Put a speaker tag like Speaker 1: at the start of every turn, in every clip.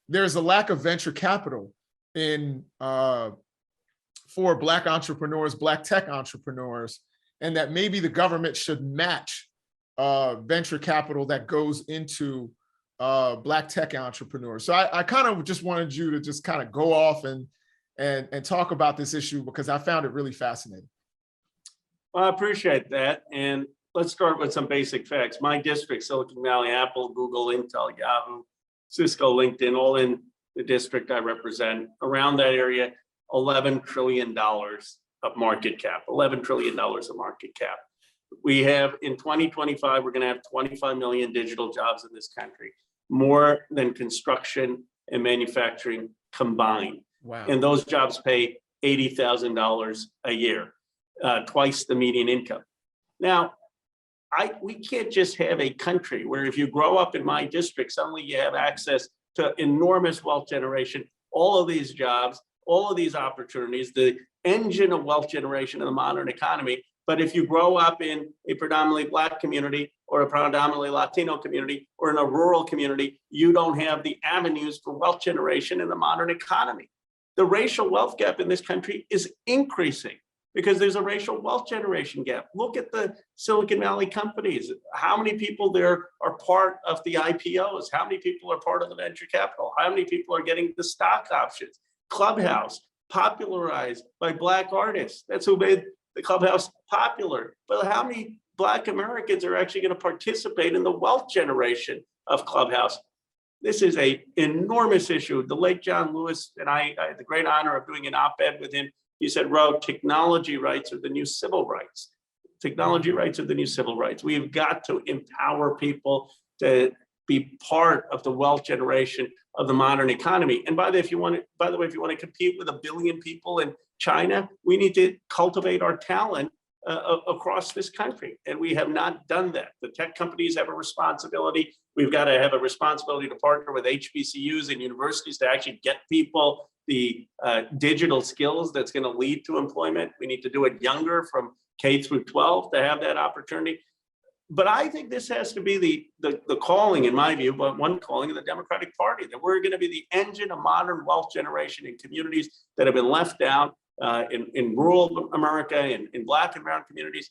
Speaker 1: there's a lack of venture capital in for Black entrepreneurs, Black tech entrepreneurs, and that maybe the government should match venture capital that goes into Black tech entrepreneurs. So I kind of just wanted you to just kind of go off and talk about this issue, because I found it really fascinating.
Speaker 2: Well, I appreciate that. And let's start with some basic facts. My district, Silicon Valley, Apple, Google, Intel, Yahoo, Cisco, LinkedIn, all in the district I represent. Around that area, $11 trillion of market cap, $11 trillion of market cap. We have, in 2025, we're going to have 25 million digital jobs in this country, more than construction and manufacturing combined.
Speaker 1: Wow.
Speaker 2: And those jobs pay $80,000 a year, twice the median income. Now, we can't just have a country where if you grow up in my district, suddenly you have access to enormous wealth generation, all of these jobs, all of these opportunities, the engine of wealth generation in the modern economy. But if you grow up in a predominantly Black community or a predominantly Latino community or in a rural community, you don't have the avenues for wealth generation in the modern economy. The racial wealth gap in this country is increasing because there's a racial wealth generation gap. Look at the Silicon Valley companies. How many people there are part of the IPOs? How many people are part of the venture capital? How many people are getting the stock options? Clubhouse, popularized by Black artists. That's who made the Clubhouse popular. But how many Black Americans are actually going to participate in the wealth generation of Clubhouse? This is an enormous issue. The late John Lewis and I had the great honor of doing an op-ed with him. He said, "Ro, technology rights are the new civil rights. Technology rights are the new civil rights. We've got to empower people to be part of the wealth generation of the modern economy." And by the way, if you want to compete with 1 billion people in China, we need to cultivate our talent across this country. And we have not done that. The tech companies have a responsibility. We've got to have a responsibility to partner with HBCUs and universities to actually get people the digital skills that's going to lead to employment. We need to do it younger, from K through 12, to have that opportunity. But I think this has to be the calling, in my view, but one calling of the Democratic Party, that we're going to be the engine of modern wealth generation in communities that have been left out, in rural America, in Black American communities.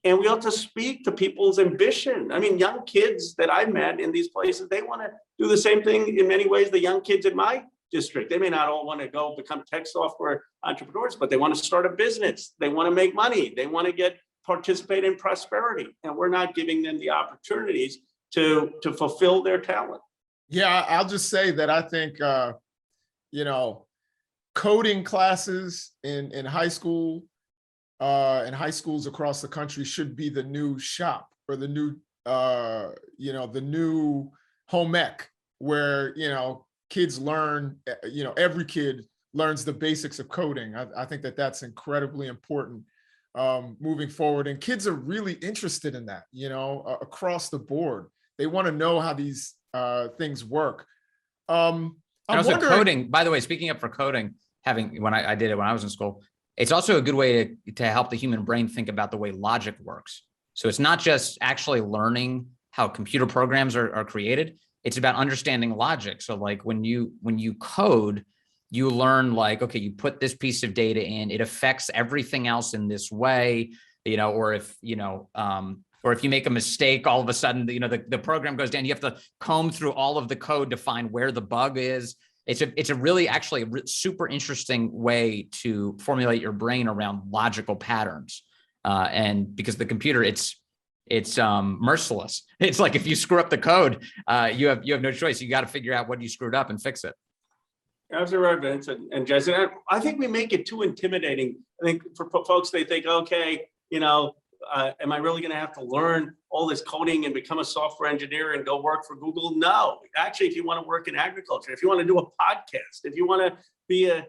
Speaker 2: And we ought to speak to people's ambition. I mean, young kids that I've met in these places, they want to do the same thing in many ways the young kids in my district. They may not all want to go become tech software entrepreneurs, but they want to start a business. They want to make money. They want to participate in prosperity. And we're not giving them the opportunities to fulfill their talent.
Speaker 1: Yeah, I'll just say that I think, coding classes in high school and high schools across the country should be the new shop, or the new, the new home ec, where, kids learn, every kid learns the basics of coding. I think that that's incredibly important moving forward. And kids are really interested in that, across the board. They want to know how these things work.
Speaker 3: And also coding, by the way, speaking up for coding, when I did it when I was in school, it's also a good way to help the human brain think about the way logic works. So it's not just actually learning how computer programs are created. It's about understanding logic. So like when you code, you learn like, okay, you put this piece of data in, it affects everything else in this way, or if you make a mistake, all of a sudden, the program goes down. You have to comb through all of the code to find where the bug is. It's a really actually a super interesting way to formulate your brain around logical patterns. And because the computer, it's merciless. It's like, if you screw up the code, you have no choice. You got to figure out what you screwed up and fix it.
Speaker 2: Absolutely right, Vince and Jason. I think we make it too intimidating. I think for folks, they think, okay, am I really going to have to learn all this coding and become a software engineer and go work for Google? No. Actually, if you want to work in agriculture, if you want to do a podcast, if you want to be a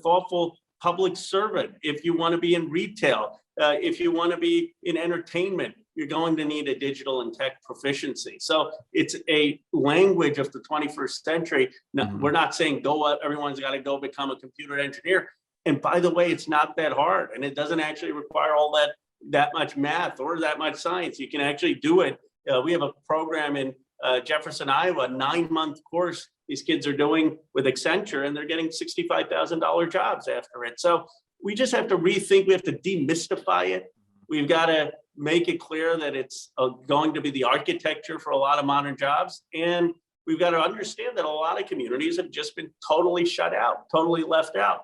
Speaker 2: thoughtful public servant, if you want to be in retail, if you want to be in entertainment, you're going to need a digital and tech proficiency. So it's a language of the 21st century. Now, we're not saying everyone's got to go become a computer engineer. And by the way, it's not that hard, and it doesn't actually require all that much math or that much science. You can actually do it. We have a program in Jefferson, Iowa, 9-month course these kids are doing with Accenture, and they're getting $65,000 jobs after it. So we just have to rethink, we have to demystify it. We've got to make it clear that it's going to be the architecture for a lot of modern jobs. And we've got to understand that a lot of communities have just been totally shut out, totally left out.